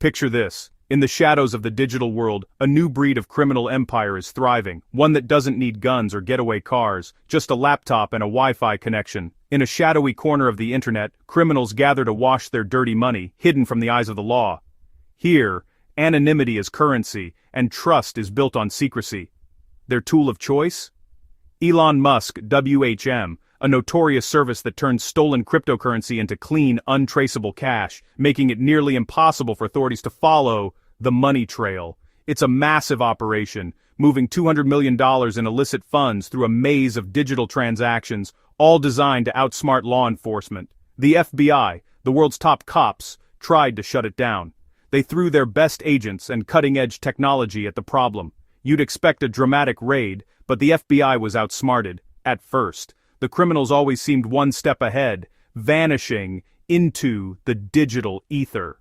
Picture this. In the shadows of the digital world, a new breed of criminal empire is thriving, one that doesn't need guns or getaway cars, just a laptop and a Wi-Fi connection. In a shadowy corner of the internet, criminals gather to wash their dirty money, hidden from the eyes of the law. Here, anonymity is currency, and trust is built on secrecy. Their tool of choice? Elon Musk, WHM, a notorious service that turns stolen cryptocurrency into clean, untraceable cash, making it nearly impossible for authorities to follow the money trail. It's a massive operation, moving $200 million in illicit funds through a maze of digital transactions, all designed to outsmart law enforcement. The FBI, the world's top cops, tried to shut it down. They threw their best agents and cutting-edge technology at the problem. You'd expect a dramatic raid, but the FBI was outsmarted, at first. The criminals always seemed one step ahead, vanishing into the digital ether.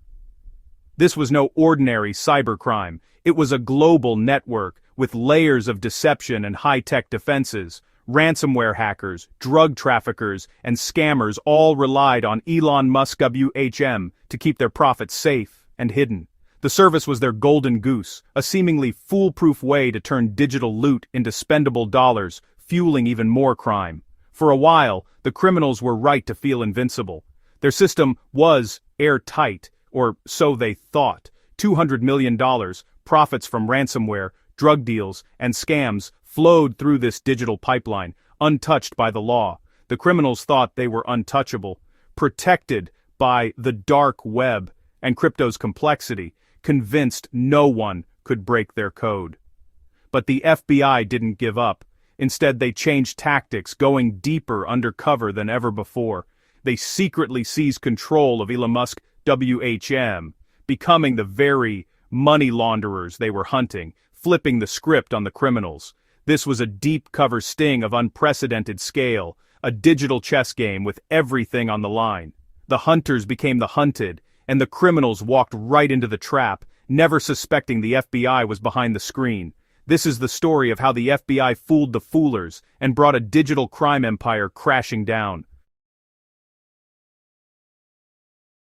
This was no ordinary cybercrime. It was a global network with layers of deception and high-tech defenses. Ransomware hackers, drug traffickers, and scammers all relied on Elon Musk WHM to keep their profits safe and hidden. The service was their golden goose, a seemingly foolproof way to turn digital loot into spendable dollars, fueling even more crime. For a while, the criminals were right to feel invincible. Their system was airtight, or so they thought. $200 million, profits from ransomware, drug deals, and scams flowed through this digital pipeline, untouched by the law. The criminals thought they were untouchable, protected by the dark web and crypto's complexity, convinced no one could break their code. But the FBI didn't give up. Instead, they changed tactics, going deeper undercover than ever before. They secretly seized control of Elon Musk WHM, becoming the very money launderers they were hunting, flipping the script on the criminals. This was a deep-cover sting of unprecedented scale, a digital chess game with everything on the line. The hunters became the hunted, and the criminals walked right into the trap, never suspecting the FBI was behind the screen. This is the story of how the FBI fooled the foolers and brought a digital crime empire crashing down.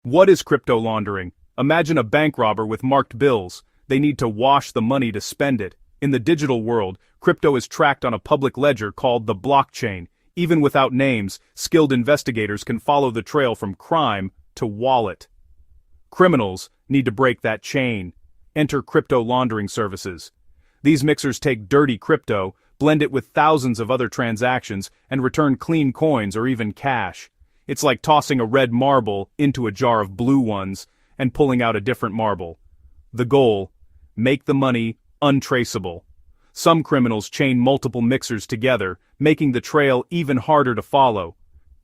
What is crypto laundering? Imagine a bank robber with marked bills. They need to wash the money to spend it. In the digital world, crypto is tracked on a public ledger called the blockchain. Even without names, skilled investigators can follow the trail from crime to wallet. Criminals need to break that chain. Enter crypto laundering services. These mixers take dirty crypto, blend it with thousands of other transactions, and return clean coins or even cash. It's like tossing a red marble into a jar of blue ones and pulling out a different marble. The goal: make the money untraceable. Some criminals chain multiple mixers together, making the trail even harder to follow.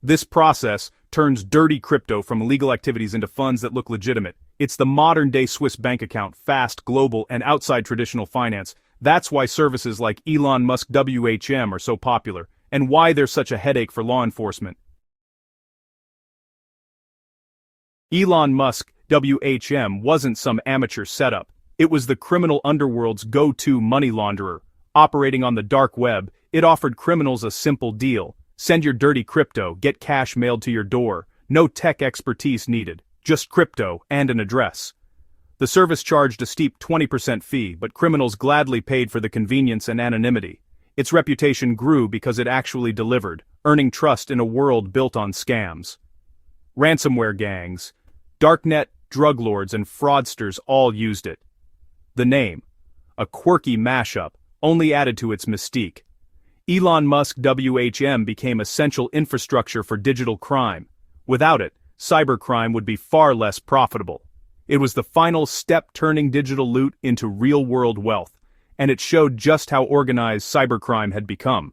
This process turns dirty crypto from illegal activities into funds that look legitimate. It's the modern-day Swiss bank account, fast, global, and outside traditional finance. That's why services like Elon Musk WHM are so popular, and why they're such a headache for law enforcement. Elon Musk WHM wasn't some amateur setup. It was the criminal underworld's go-to money launderer. Operating on the dark web, it offered criminals a simple deal. Send your dirty crypto, get cash mailed to your door. No tech expertise needed, just crypto and an address. The service charged a steep 20% fee, but criminals gladly paid for the convenience and anonymity. Its reputation grew because it actually delivered, earning trust in a world built on scams. Ransomware gangs, darknet drug lords, and fraudsters all used it. The name, a quirky mashup, only added to its mystique. Elon Musk WHM became essential infrastructure for digital crime. Without it, cybercrime would be far less profitable. It was the final step turning digital loot into real-world wealth, and it showed just how organized cybercrime had become.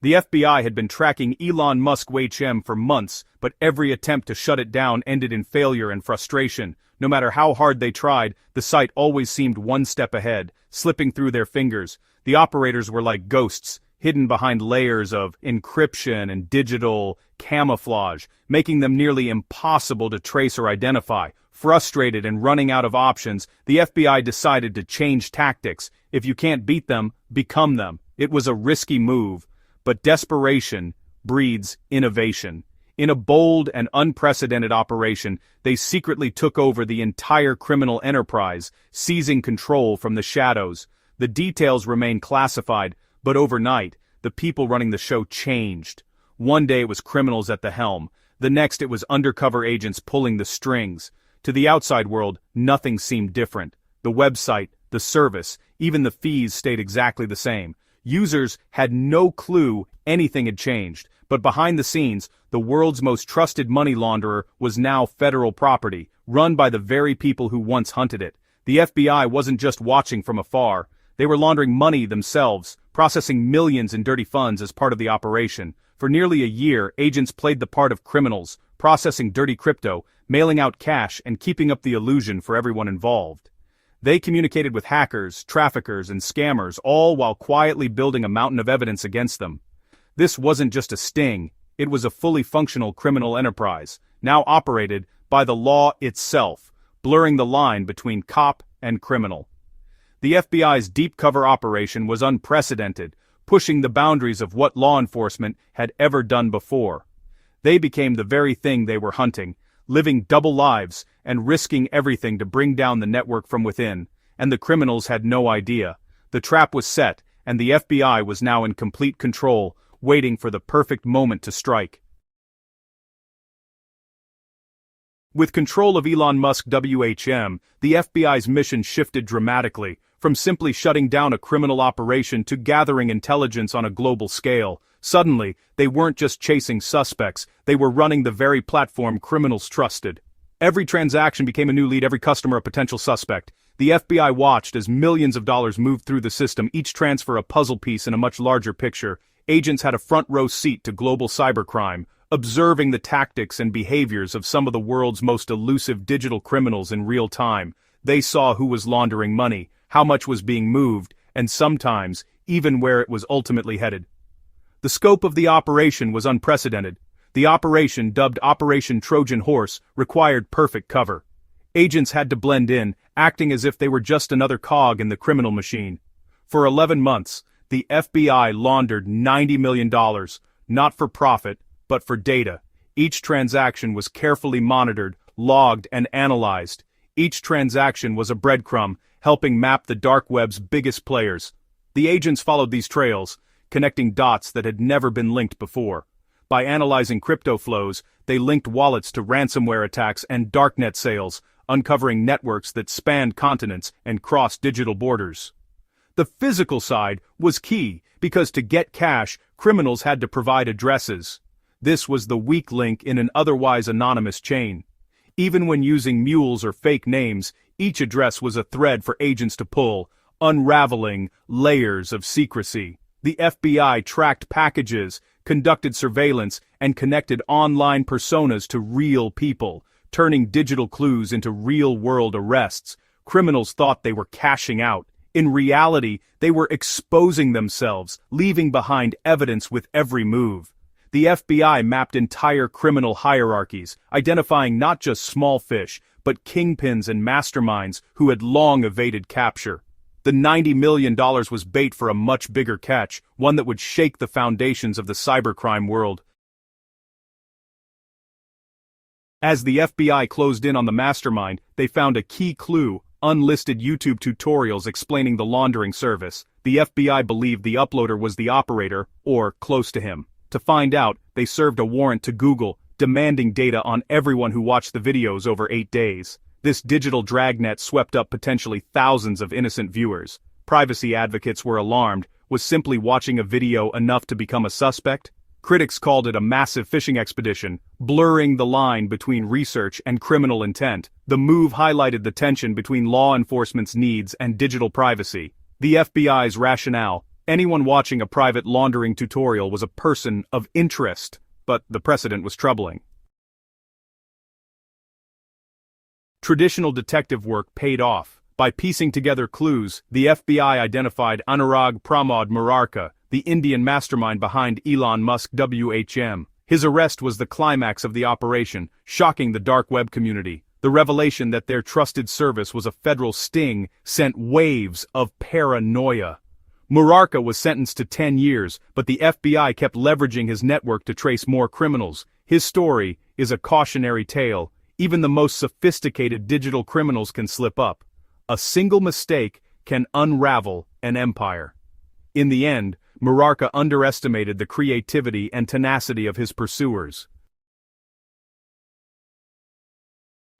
The FBI had been tracking Elon Musk WHM for months, but every attempt to shut it down ended in failure and frustration. No matter how hard they tried, the site always seemed one step ahead, slipping through their fingers. The operators were like ghosts, hidden behind layers of encryption and digital camouflage, making them nearly impossible to trace or identify. Frustrated and running out of options, the FBI decided to change tactics. If you can't beat them, become them. It was a risky move, but desperation breeds innovation. In a bold and unprecedented operation, they secretly took over the entire criminal enterprise, seizing control from the shadows. The details remain classified, but overnight, the people running the show changed. One day it was criminals at the helm, the next it was undercover agents pulling the strings. To the outside world, nothing seemed different. The website, the service, even the fees stayed exactly the same. Users had no clue anything had changed, but behind the scenes, the world's most trusted money launderer was now federal property, run by the very people who once hunted it. The FBI wasn't just watching from afar. They were laundering money themselves, processing millions in dirty funds as part of the operation. For nearly a year, agents played the part of criminals, processing dirty crypto, mailing out cash, and keeping up the illusion for everyone involved. They communicated with hackers, traffickers, and scammers, all while quietly building a mountain of evidence against them. This wasn't just a sting, it was a fully functional criminal enterprise, now operated by the law itself, blurring the line between cop and criminal. The FBI's deep cover operation was unprecedented, pushing the boundaries of what law enforcement had ever done before. They became the very thing they were hunting, living double lives and risking everything to bring down the network from within, and the criminals had no idea. The trap was set, and the FBI was now in complete control, waiting for the perfect moment to strike. With control of Elon Musk 200M, the FBI's mission shifted dramatically, from simply shutting down a criminal operation to gathering intelligence on a global scale. Suddenly, they weren't just chasing suspects, they were running the very platform criminals trusted. Every transaction became a new lead, every customer a potential suspect. The FBI watched as millions of dollars moved through the system, each transfer a puzzle piece in a much larger picture. Agents had a front-row seat to global cybercrime, observing the tactics and behaviors of some of the world's most elusive digital criminals in real time. They saw who was laundering money, how much was being moved, and sometimes, even where it was ultimately headed. The scope of the operation was unprecedented. The operation, dubbed Operation Trojan Horse, required perfect cover. Agents had to blend in, acting as if they were just another cog in the criminal machine. For 11 months, the FBI laundered $90 million, not for profit, but for data. Each transaction was carefully monitored, logged, and analyzed. Each transaction was a breadcrumb, helping map the dark web's biggest players. The agents followed these trails, connecting dots that had never been linked before. By analyzing crypto flows, they linked wallets to ransomware attacks and darknet sales, uncovering networks that spanned continents and crossed digital borders. The physical side was key, because to get cash, criminals had to provide addresses. This was the weak link in an otherwise anonymous chain. Even when using mules or fake names, each address was a thread for agents to pull, unraveling layers of secrecy. The FBI tracked packages, conducted surveillance, and connected online personas to real people, turning digital clues into real-world arrests. Criminals thought they were cashing out. In reality, they were exposing themselves, leaving behind evidence with every move. The FBI mapped entire criminal hierarchies, identifying not just small fish, but kingpins and masterminds who had long evaded capture. The $90 million was bait for a much bigger catch, one that would shake the foundations of the cybercrime world. As the FBI closed in on the mastermind, they found a key clue: unlisted YouTube tutorials explaining the laundering service. The FBI believed the uploader was the operator, or close to him. To find out, they served a warrant to Google, demanding data on everyone who watched the videos over 8 days. This digital dragnet swept up potentially thousands of innocent viewers. Privacy advocates were alarmed. Was simply watching a video enough to become a suspect? Critics called it a massive fishing expedition, blurring the line between research and criminal intent. The move highlighted the tension between law enforcement's needs and digital privacy. The FBI's rationale: anyone watching a private laundering tutorial was a person of interest, but the precedent was troubling. Traditional detective work paid off. By piecing together clues, the FBI identified Anurag Pramod Murarka, the Indian mastermind behind Elon Musk 200M. His arrest was the climax of the operation, shocking the dark web community. The revelation that their trusted service was a federal sting sent waves of paranoia. Murarka was sentenced to 10 years, but the FBI kept leveraging his network to trace more criminals. His story is a cautionary tale. Even the most sophisticated digital criminals can slip up. A single mistake can unravel an empire. In the end, Murarka underestimated the creativity and tenacity of his pursuers.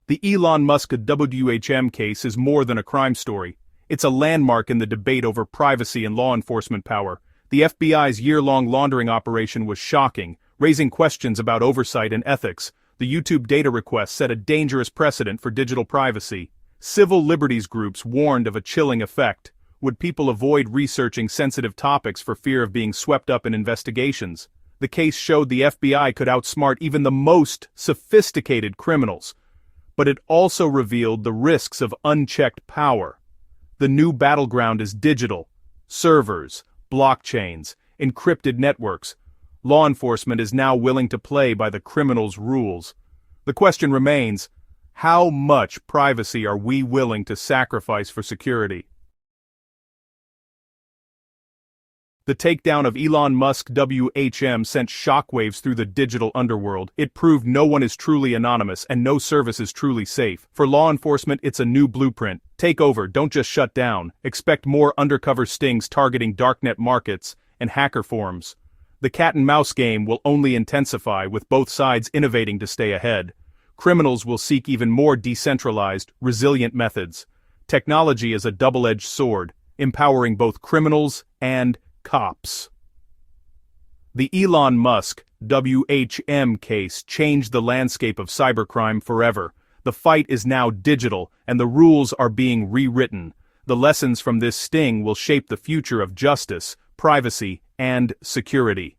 The Elon Musk 200M case is more than a crime story. It's a landmark in the debate over privacy and law enforcement power. The FBI's year-long laundering operation was shocking, raising questions about oversight and ethics. The YouTube data request set a dangerous precedent for digital privacy. Civil liberties groups warned of a chilling effect. Would people avoid researching sensitive topics for fear of being swept up in investigations? The case showed the FBI could outsmart even the most sophisticated criminals. But it also revealed the risks of unchecked power. The new battleground is digital. Servers, blockchains, encrypted networks. Law enforcement is now willing to play by the criminals' rules. The question remains, how much privacy are we willing to sacrifice for security? The takedown of Elon Musk 200M sent shockwaves through the digital underworld. It proved no one is truly anonymous and no service is truly safe. For law enforcement, it's a new blueprint. Take over, don't just shut down. Expect more undercover stings targeting darknet markets and hacker forums. The cat-and-mouse game will only intensify, with both sides innovating to stay ahead. Criminals will seek even more decentralized, resilient methods. Technology is a double-edged sword, empowering both criminals and cops. The Elon Musk 200M case changed the landscape of cybercrime forever. The fight is now digital, and the rules are being rewritten. The lessons from this sting will shape the future of justice, privacy, and security.